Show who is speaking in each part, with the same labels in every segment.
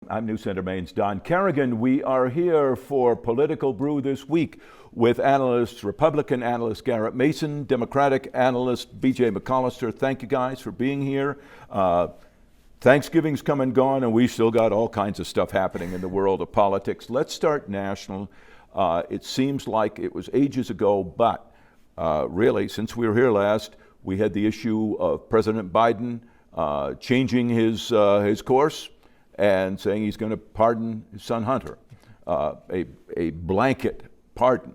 Speaker 1: I'm News Center Maine's Don Carrigan. We are here for Political Brew this week with analysts, Republican analyst Garrett Mason, Democratic analyst BJ McCollister. Thank you guys for being here. Thanksgiving's come and gone, and we still got all kinds of stuff happening in the world of politics. Let's start national. It seems like it was ages ago, but really, since we were here last, we had the issue of President Biden changing his course and saying he's going to pardon his son Hunter, a blanket pardon.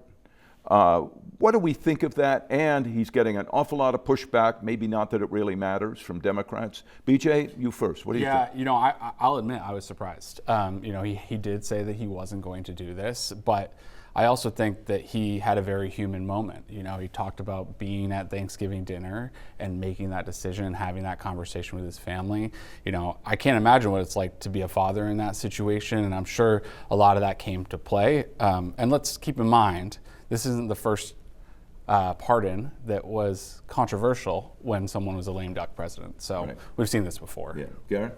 Speaker 1: What do we think of that? And he's getting an awful lot of pushback, maybe not that it really matters, from Democrats. BJ, you first. What do you think?
Speaker 2: Yeah, I'll admit I was surprised. He did say that he wasn't going to do this, but I also think that he had a very human moment. He talked about being at Thanksgiving dinner and making that decision and having that conversation with his family. I can't imagine what it's like to be a father in that situation, and I'm sure a lot of that came to play. And let's keep in mind, this isn't the first pardon that was controversial when someone was a lame duck president. So right. We've seen this before.
Speaker 1: Yeah, Garrett?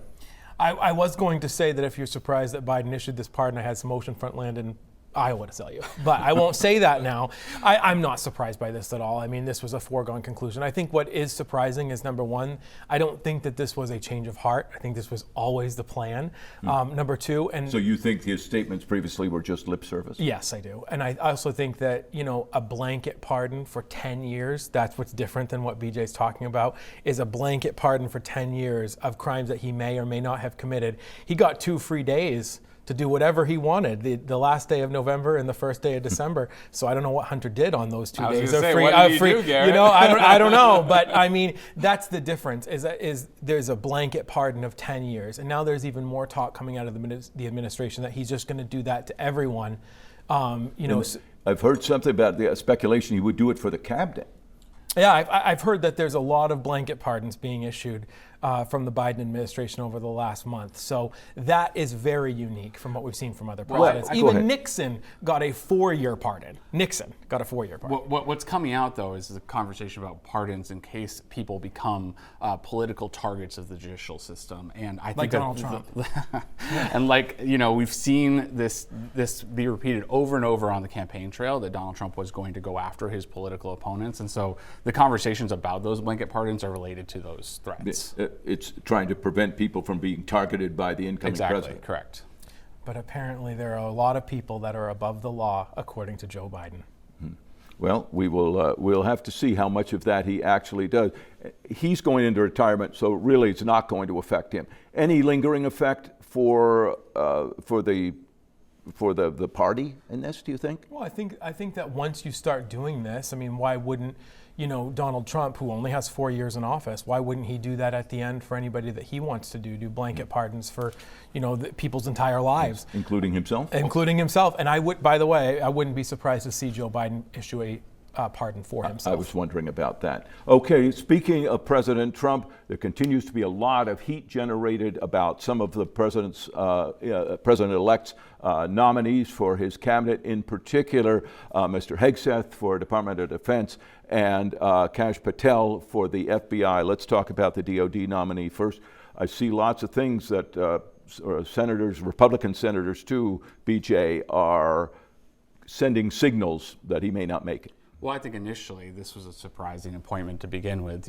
Speaker 3: I was going to say that if you're surprised that Biden issued this pardon, I had some oceanfront land in Iowa to sell you, but I won't say that now. I'm not surprised by this at all. I mean, this was a foregone conclusion. I think what is surprising is, number one, I don't think that this was a change of heart. I think this was always the plan. Number two, and
Speaker 1: so you think his statements previously were just lip service?
Speaker 3: Yes, I do. And I also think that, a blanket pardon for 10 years, that's what's different than what BJ's talking about, is a blanket pardon for 10 years of crimes that he may or may not have committed. He got 2 free days to do whatever he wanted, the last day of November and the first day of December. So I don't know what Hunter did on those 2 days of free.
Speaker 2: What did he do, Garrett?
Speaker 3: I don't know, but I mean, that's the difference. Is there's a blanket pardon of 10 years, and now there's even more talk coming out of the administration that he's just going to do that to everyone.
Speaker 1: I've heard something about the speculation he would do it for the cabinet.
Speaker 3: Yeah, I've heard that there's a lot of blanket pardons being issued from the Biden administration over the last month. So that is very unique from what we've seen from other presidents. Even Nixon got a 4-year pardon.
Speaker 2: What's coming out, though, is the conversation about pardons in case people become political targets of the judicial system. And I think
Speaker 3: like Donald Trump.
Speaker 2: And we've seen this be repeated over and over on the campaign trail that Donald Trump was going to go after his political opponents. And so the conversations about those blanket pardons are related to those threats.
Speaker 1: It's trying to prevent people from being targeted by the incoming president.
Speaker 2: Exactly, correct.
Speaker 3: But apparently there are a lot of people that are above the law, according to Joe Biden.
Speaker 1: Well, we'll have to see how much of that he actually does. He's going into retirement, so really it's not going to affect him. Any lingering effect for the party in this, do you think?
Speaker 3: Well, I think that once you start doing this, I mean, why wouldn't Donald Trump, who only has 4 years in office, why wouldn't he do that at the end for anybody that he wants to do blanket pardons for, people's entire lives,
Speaker 1: including himself?
Speaker 3: Including himself. And I wouldn't be surprised to see Joe Biden issue a pardon for himself.
Speaker 1: I was wondering about that. Okay, speaking of President Trump, there continues to be a lot of heat generated about some of the president-elect's nominees for his cabinet, in particular Mr. Hegseth for Department of Defense and Kash Patel for the FBI. Let's talk about the DOD nominee first. I see lots of things that senators, Republican senators too, BJ, are sending signals that he may not make it.
Speaker 2: Well, I think initially this was a surprising appointment to begin with.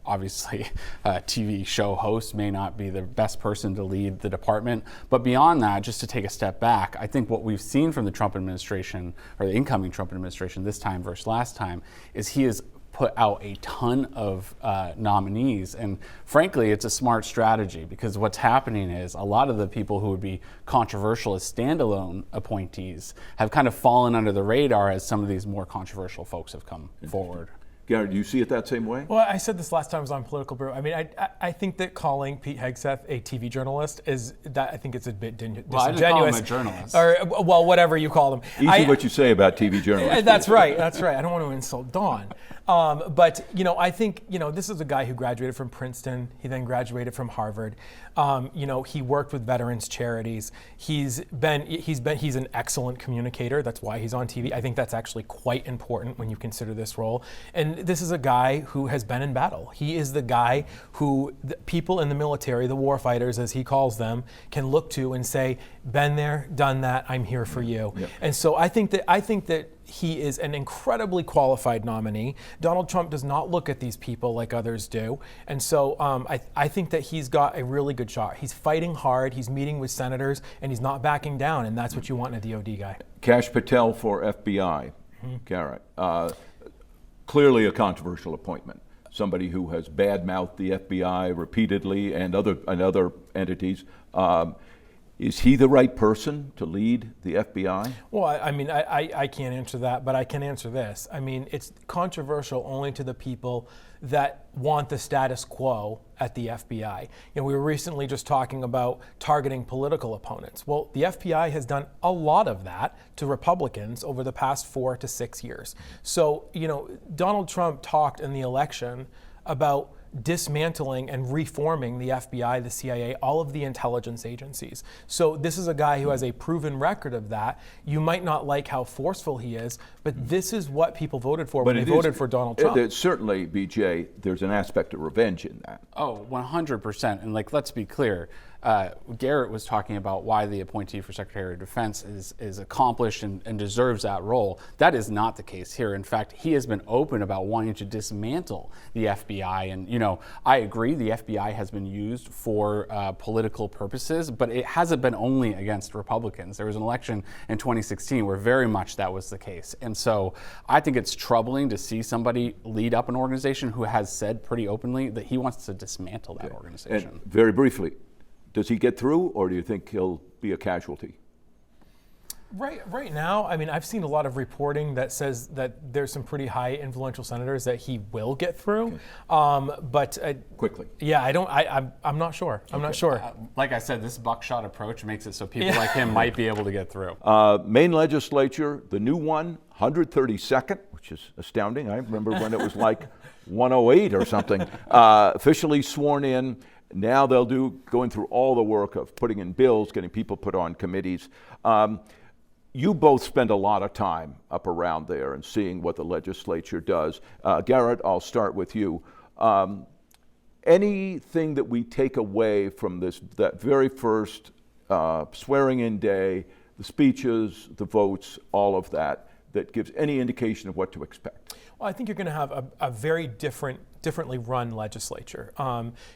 Speaker 2: Obviously, a TV show host may not be the best person to lead the department. But beyond that, just to take a step back, I think what we've seen from the Trump administration, or the incoming Trump administration this time versus last time, is he has put out a ton of nominees. And frankly, it's a smart strategy, because what's happening is a lot of the people who would be controversial as standalone appointees have kind of fallen under the radar as some of these more controversial folks have come forward.
Speaker 1: Garrett, do you see it that same way?
Speaker 3: Well, I said this last time I was on Political Brew. I mean, I think that calling Pete Hegseth a TV journalist I think it's a bit disingenuous.
Speaker 2: Well, I didn't call him a journalist.
Speaker 3: Or, well, whatever you call him.
Speaker 1: Easy what you say about TV journalists.
Speaker 3: That's right. I don't want to insult Don. But I think this is a guy who graduated from Princeton. He then graduated from Harvard. He worked with veterans charities. He's an excellent communicator. That's why he's on TV. I think that's actually quite important when you consider this role. And this is a guy who has been in battle. He is the guy who the people in the military, the war fighters as he calls them, can look to and say, "Been there, done that. I'm here for you." Yep. And so I think that he is an incredibly qualified nominee. Donald Trump does not look at these people like others do. And so I think that he's got a really good shot. He's fighting hard, he's meeting with senators, and he's not backing down, and that's what you want in a DOD guy.
Speaker 1: Kash Patel for FBI, Garrett. Clearly a controversial appointment. Somebody who has badmouthed the FBI repeatedly and other entities. Is he the right person to lead the FBI?
Speaker 3: Well, I can't answer that, but I can answer this. It's controversial only to the people that want the status quo at the FBI. We were recently just talking about targeting political opponents. Well, the FBI has done a lot of that to Republicans over the past 4 to 6 years. So, Donald Trump talked in the election about dismantling and reforming the FBI, the CIA, all of the intelligence agencies. So this is a guy who has a proven record of that. You might not like how forceful he is, but this is what people voted for when they voted for Donald Trump.
Speaker 1: Certainly, BJ, there's an aspect of revenge in that.
Speaker 2: Oh, 100%. And let's be clear. Garrett was talking about why the appointee for Secretary of Defense is accomplished and deserves that role. That is not the case here. In fact, he has been open about wanting to dismantle the FBI. And, I agree the FBI has been used for political purposes, but it hasn't been only against Republicans. There was an election in 2016 where very much that was the case. And so I think it's troubling to see somebody lead up an organization who has said pretty openly that he wants to dismantle that organization.
Speaker 1: And very briefly, does he get through, or do you think he'll be a casualty?
Speaker 3: Right now, I've seen a lot of reporting that says that there's some pretty high influential senators that he will get through, but
Speaker 1: quickly.
Speaker 3: Yeah, I'm not sure. I'm not sure.
Speaker 2: Like I said, this buckshot approach makes it so people like him might be able to get through.
Speaker 1: Maine legislature, the new one, 132nd, which is astounding. I remember when it was like 108 or something. Officially sworn in. Now they'll going through all the work of putting in bills, getting people put on committees. You both spend a lot of time up around there and seeing what the legislature does. Garrett, I'll start with you. Anything that we take away from that very first swearing-in day, the speeches, the votes, all of that gives any indication of what to expect?
Speaker 3: Well, I think you're going to have a very differently run legislature.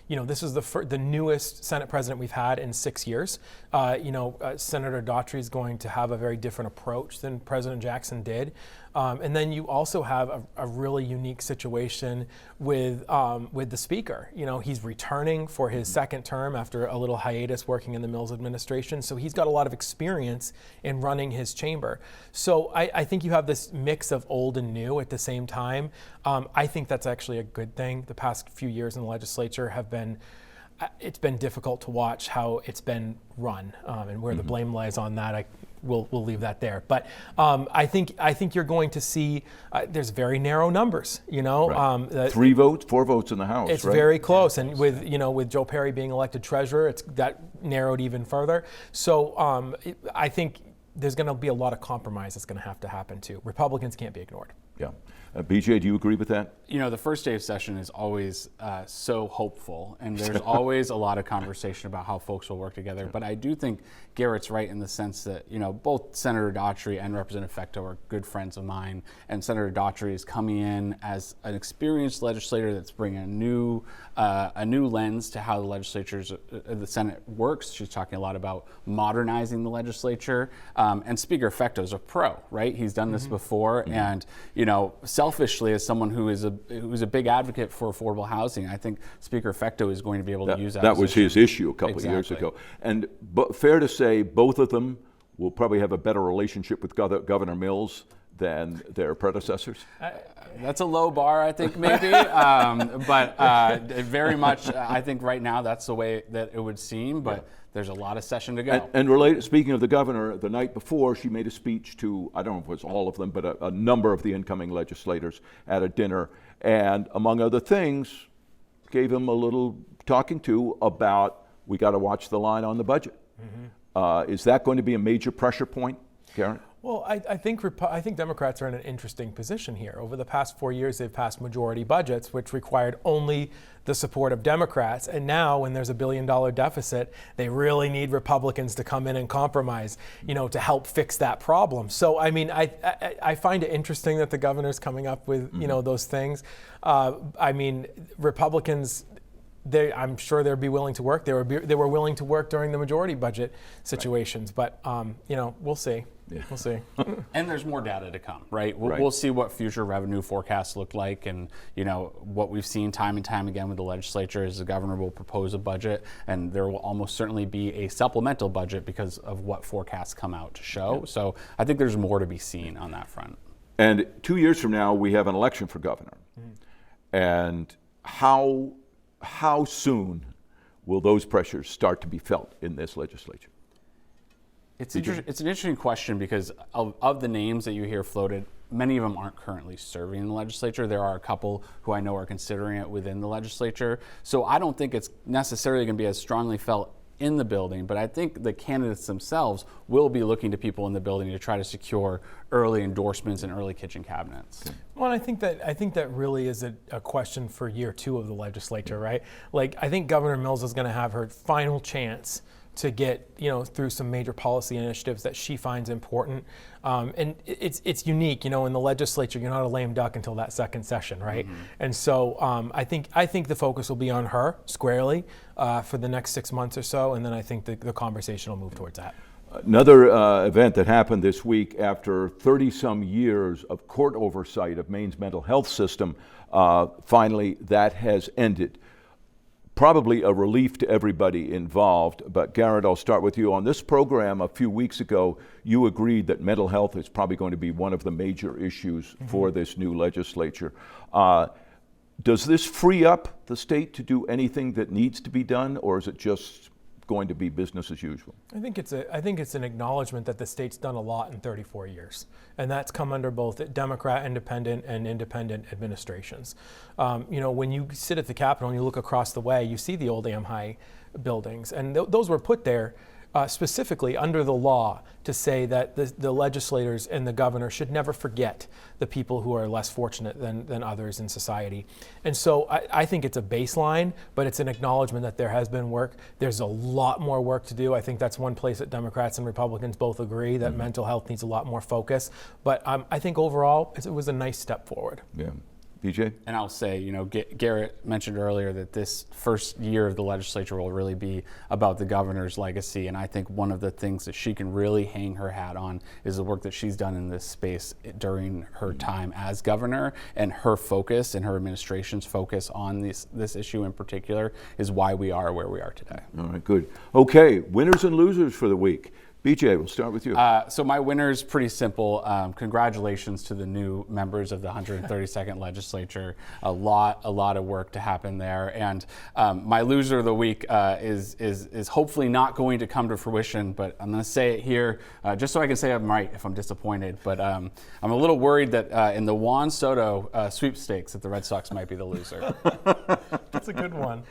Speaker 3: This is the newest Senate president we've had in 6 years. Senator Daughtry is going to have a very different approach than President Jackson did. And then you also have a really unique situation with the Speaker. He's returning for his second term after a little hiatus working in the Mills administration. So he's got a lot of experience in running his chamber. So I think you have this mix of old and new at the same time. I think that's actually a good thing. The past few years in the legislature it's been difficult to watch how it's been run, and where the blame lies on that. We'll leave that there. But I think you're going to see there's very narrow numbers.
Speaker 1: Right. 3 votes, 4 votes in the House.
Speaker 3: It's
Speaker 1: right?
Speaker 3: very close, and with Joe Perry being elected treasurer, that narrowed even further. So I think there's going to be a lot of compromise that's going to have to happen too. Republicans can't be ignored.
Speaker 1: Yeah. BJ, do you agree with that?
Speaker 2: The first day of session is always so hopeful, and there's always a lot of conversation about how folks will work together. But I do think Garrett's right in the sense that, both Senator Daughtry and Representative Fecteau are good friends of mine, and Senator Daughtry is coming in as an experienced legislator that's bringing a new lens to how the Senate works. She's talking a lot about modernizing the legislature, and Speaker Fecteau is a pro, right? He's done this before, and selfishly, as someone who's a big advocate for affordable housing, I think Speaker Fecteau is going to be able to use that.
Speaker 1: That was his issue a couple of years ago. And fair to say, both of them will probably have a better relationship with Governor Mills than their predecessors?
Speaker 2: That's a low bar, I think, maybe. But very much, I think right now that's the way that it would seem. But there's a lot of session to go.
Speaker 1: And related, speaking of the governor, the night before she made a speech to, I don't know if it was all of them, but a number of the incoming legislators at a dinner, and among other things, gave them a little talking to about, we got to watch the line on the budget. Is that going to be a major pressure point, Garrett?
Speaker 3: Well, I think Democrats are in an interesting position here. Over the past 4 years, they've passed majority budgets, which required only the support of Democrats. And now, when there's $1 billion deficit, they really need Republicans to come in and compromise, to help fix that problem. So, I mean, I find it interesting that the governor's coming up with, those things. I mean, Republicans, I'm sure they'd be willing to work. They were willing to work during the majority budget situations, but we'll see. Yeah. We'll see.
Speaker 2: And there's more data to come, right? We'll see what future revenue forecasts look like, and what we've seen time and time again with the legislature is the governor will propose a budget, and there will almost certainly be a supplemental budget because of what forecasts come out to show. Yeah. So I think there's more to be seen on that front.
Speaker 1: And 2 years from now, we have an election for governor, and how soon will those pressures start to be felt in this legislature?
Speaker 2: It's an interesting question because of the names that you hear floated, many of them aren't currently serving in the legislature. There are a couple who I know are considering it within the legislature. So I don't think it's necessarily going to be as strongly felt in the building, but I think the candidates themselves will be looking to people in the building to try to secure early endorsements and early kitchen cabinets.
Speaker 3: Well, I think that really is a question for year 2 of the legislature, right? Like, I think Governor Mills is going to have her final chance to get through some major policy initiatives that she finds important, and it's unique. In the legislature, you're not a lame duck until that second session, right? And so I think the focus will be on her squarely for the next 6 months or so, and then I think the conversation will move towards that.
Speaker 1: Another event that happened this week, after 30-some years of court oversight of Maine's mental health system, finally that has ended. Probably a relief to everybody involved, but Garrett, I'll start with you. On this program a few weeks ago, you agreed that mental health is probably going to be one of the major issues for this new legislature. Does this free up the state to do anything that needs to be done, or is it just going to be business as usual? I think it's an acknowledgement that the state's done a lot in 34 years, and that's come under both Democrat, independent, and independent administrations. When you sit at the Capitol and you look across the way, you see the old Am High buildings, and those were put there specifically under the law to say that the legislators and the governor should never forget the people who are less fortunate than others in society. And so I think it's a baseline, but it's an acknowledgement that there has been work. There's a lot more work to do. I think that's one place that Democrats and Republicans both agree that mental health needs a lot more focus. But I think overall it was a nice step forward. Yeah. BJ? And I'll say, Garrett mentioned earlier that this first year of the legislature will really be about the governor's legacy, and I think one of the things that she can really hang her hat on is the work that she's done in this space during her time as governor, and her focus and her administration's focus on this issue in particular is why we are where we are today. All right, good. Okay, winners and losers for the week. BJ, we'll start with you. So my winner is pretty simple. Congratulations to the new members of the 132nd legislature. A lot of work to happen there. And my loser of the week is hopefully not going to come to fruition, but I'm going to say it here just so I can say I'm right if I'm disappointed. But I'm a little worried that in the Juan Soto sweepstakes that the Red Sox might be the loser. That's a good one.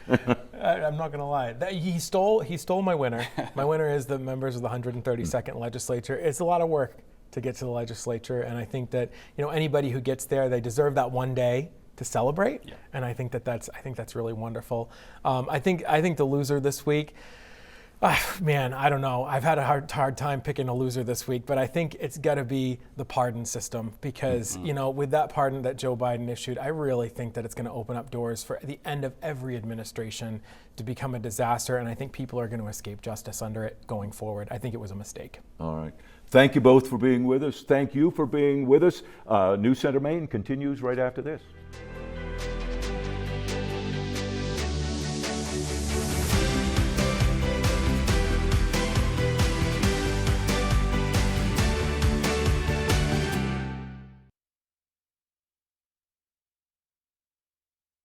Speaker 1: I'm not going to lie. He stole my winner. My winner is the members of the 132nd legislature. It's a lot of work to get to the legislature, and I think that anybody who gets there, they deserve that one day to celebrate. Yeah. And I think that's really wonderful. I think the loser this week. Man, I don't know. I've had a hard time picking a loser this week, but I think it's got to be the pardon system because, with that pardon that Joe Biden issued, I really think that it's going to open up doors for the end of every administration to become a disaster, and I think people are going to escape justice under it going forward. I think it was a mistake. All right. Thank you both for being with us. Thank you for being with us. News Center Maine continues right after this.